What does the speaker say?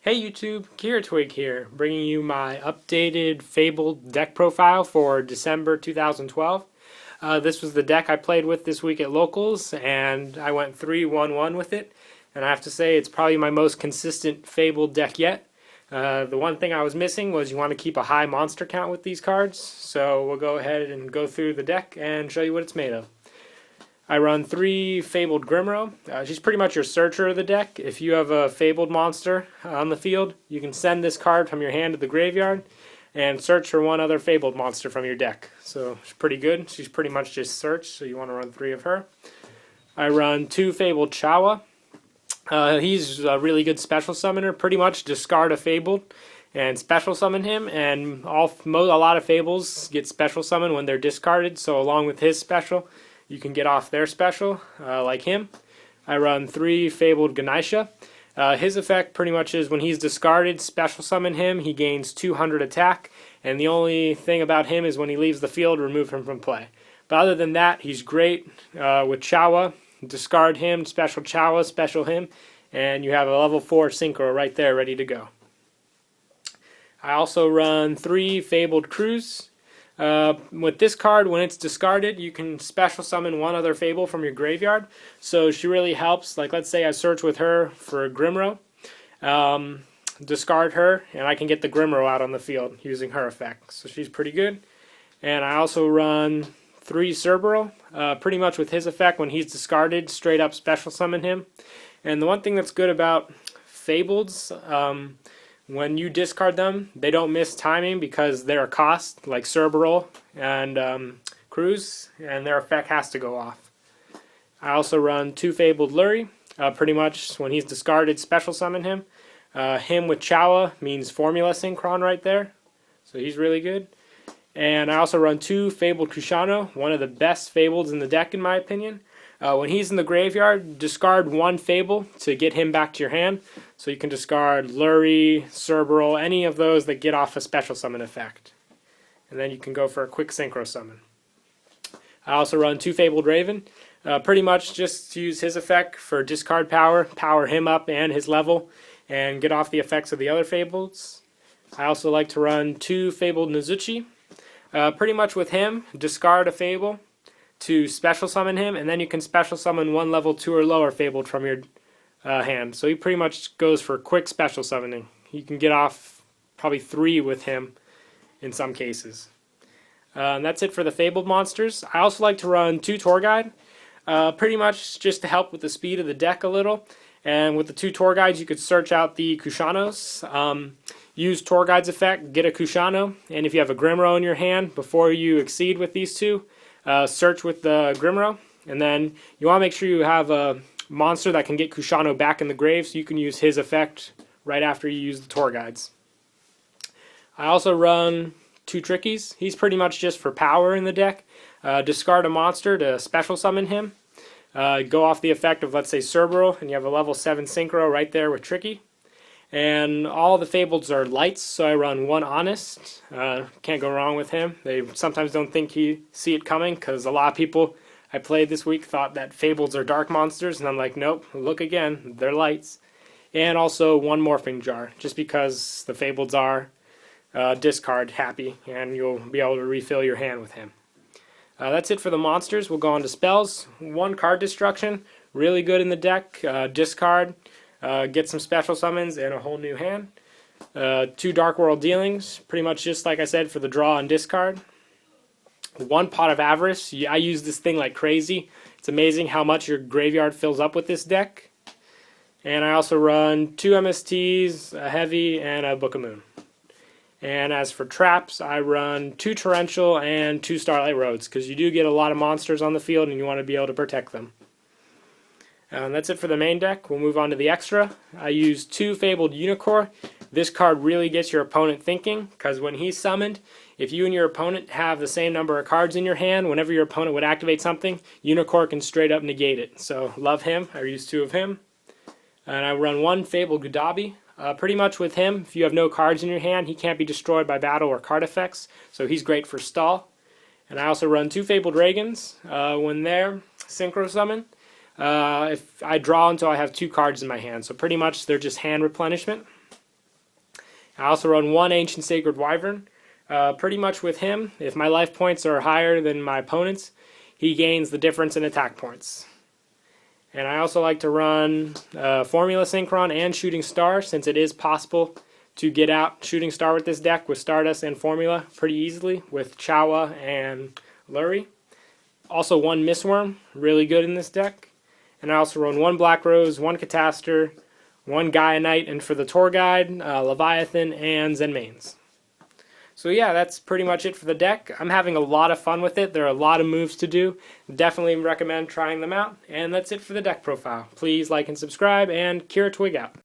Hey YouTube, Kira Twig here, bringing you my updated Fabled deck profile for December 2012. This was the deck I played with this week at Locals, and I went 3-1-1 with it. And I have to say, it's probably my most consistent Fabled deck yet. The one thing I was missing was you want to keep a high monster count with these cards, so we'll go ahead and go through the deck and show you what it's made of. I run 3 Fabled Grimro. She's pretty much your searcher of the deck. If you have a Fabled monster on the field, you can send this card from your hand to the graveyard and search for one other Fabled monster from your deck. So she's pretty good. She's pretty much just search, so you want to run 3 of her. I run 2 Fabled Chawa. He's a really good special summoner. Pretty much discard a Fabled and special summon him, and a lot of Fables get special summoned when they're discarded, so along with his special, you can get off their special, like him. I run 3 Fabled Ganesha. His effect pretty much is when he's discarded, special summon him, he gains 200 attack, and the only thing about him is when he leaves the field, remove him from play. But other than that, he's great with Chawa. Discard him, special Chawa, special him, and you have a level 4 Synchro right there ready to go. I also run 3 Fabled Crews. With this card, when it's discarded, you can special summon one other Fable from your graveyard. So she really helps. Like, let's say I search with her for a Grimro. Discard her, and I can get the Grimro out on the field using her effect. So she's pretty good. And I also run 3 Cerberus. Pretty much with his effect, when he's discarded, straight up special summon him. And the one thing that's good about Fableds, when you discard them, they don't miss timing because they're a cost, like Cerberus and Cruz, and their effect has to go off. I also run 2 Fabled Lurie. Pretty much when he's discarded, special summon him. Him with Chawa means Formula Synchron right there, so he's really good. And I also run 2 Fabled Kushano, one of the best Fables in the deck in my opinion. When he's in the graveyard, discard 1 Fable to get him back to your hand. So you can discard Lurie, Cerberus, any of those that get off a special summon effect. And then you can go for a quick Synchro summon. I also run 2 Fabled Raven. Pretty much just use his effect for discard power, power him up and his level, and get off the effects of the other Fables. I also like to run 2 Fabled Nezuchi. Pretty much with him, discard a Fable to special summon him, and then you can special summon 1 level 2 or lower Fabled from your hand. So he pretty much goes for quick special summoning. You can get off probably 3 with him in some cases. And that's it for the Fabled monsters. I also like to run 2 Tour Guide, pretty much just to help with the speed of the deck a little. And with the 2 Tour Guides, you could search out the Kushanos. Use Tour Guide's effect, get a Kushano, and if you have a Grimro in your hand, before you exceed with these 2, search with the Grimro, and then you want to make sure you have a monster that can get Kushano back in the grave, so you can use his effect right after you use the Tour Guides. I also run 2 Trickies. He's pretty much just for power in the deck. Discard a monster to special summon him. Go off the effect of, let's say, Cerberus, and you have a level 7 Synchro right there with Tricky. And all the Fableds are lights, so I run 1 Honest. Can't go wrong with him. They sometimes don't see it coming, because a lot of people I played this week thought that Fableds are dark monsters, and I'm like, nope, look again, they're lights. And also 1 Morphing Jar, just because the Fableds are discard happy, and you'll be able to refill your hand with him. That's it for the monsters. We'll go on to spells. 1 Card Destruction, really good in the deck. Discard. Get some special summons and a whole new hand. 2 Dark World Dealings, pretty much just like I said for the draw and discard. 1 Pot of Avarice, I use this thing like crazy. It's amazing how much your graveyard fills up with this deck. And I also run 2 MSTs, a Heavy, and a Book of Moon. And as for traps, I run 2 Torrential and 2 Starlight Roads, because you do get a lot of monsters on the field and you want to be able to protect them. That's it for the main deck. We'll move on to the extra. I use 2 Fabled Unicorn. This card really gets your opponent thinking, because when he's summoned, if you and your opponent have the same number of cards in your hand, whenever your opponent would activate something, Unicorn can straight up negate it. So love him. I use 2 of him. And I run 1 Fabled Gudabi. Pretty much with him, if you have no cards in your hand, he can't be destroyed by battle or card effects, so he's great for stall. And I also run 2 Fabled Reagans. When they're Synchro Summon, if I draw until I have 2 cards in my hand, so pretty much they're just hand replenishment. I also run one Ancient Sacred Wyvern. Pretty much with him, if my life points are higher than my opponent's, he gains the difference in attack points. And I also like to run Formula Synchron and Shooting Star, since it is possible to get out Shooting Star with this deck with Stardust and Formula pretty easily with Chawa and Lurie. Also one Mistworm, really good in this deck. And I also run one Black Rose, one Catastor, one Gaia Knight, and for the tour guide, Leviathan and Zenmaines. So yeah, that's pretty much it for the deck. I'm having a lot of fun with it. There are a lot of moves to do. Definitely recommend trying them out. And that's it for the deck profile. Please like and subscribe, and Kira Twig out.